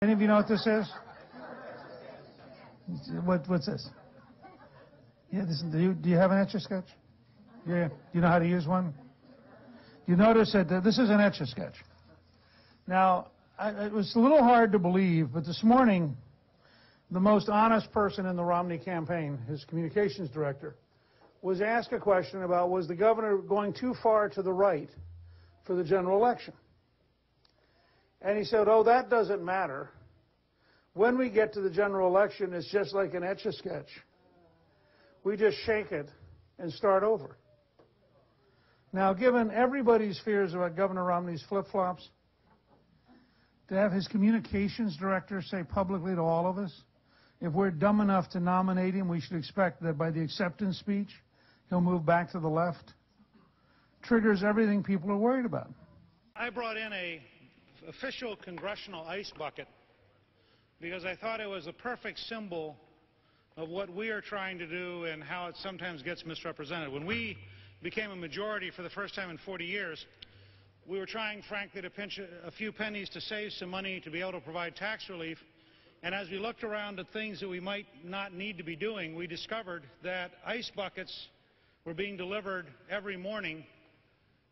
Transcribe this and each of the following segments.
Any of you know what this is? What's this? Yeah, do you have an Etch-A-Sketch? Yeah. Do you know how to use one? You notice that this is an Etch-A-Sketch. Now, it was a little hard to believe, but this morning, the most honest person in the Romney campaign, his communications director, was asked a question about, was the governor going too far to the right for the general election? And he said, oh, that doesn't matter. When we get to the general election, it's just like an Etch-A-Sketch. We just shake it and start over. Now, given everybody's fears about Governor Romney's flip-flops, to have his communications director say publicly to all of us, if we're dumb enough to nominate him, we should expect that by the acceptance speech, he'll move back to the left, triggers everything people are worried about. I brought in an official congressional ice bucket because I thought it was a perfect symbol of what we are trying to do and how it sometimes gets misrepresented. When we became a majority for the first time in 40 years, we were trying, frankly, to pinch a few pennies to save some money to be able to provide tax relief. And as we looked around at things that we might not need to be doing, we discovered that ice buckets were being delivered every morning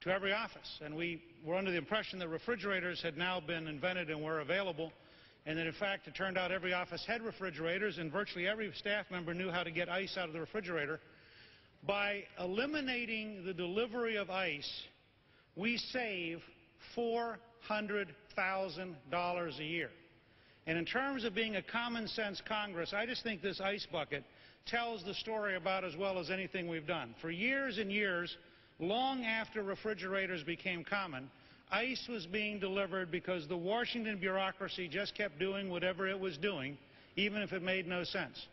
to every office. And we were under the impression that refrigerators had now been invented and were available, and that, in fact, it turned out every office had refrigerators, and virtually every staff member knew how to get ice out of the refrigerator. By eliminating the delivery of ice, we save $400,000 a year. And in terms of being a common-sense Congress, I just think this ice bucket tells the story about as well as anything we've done. For years and years, long after refrigerators became common, ice was being delivered because the Washington bureaucracy just kept doing whatever it was doing, even if it made no sense.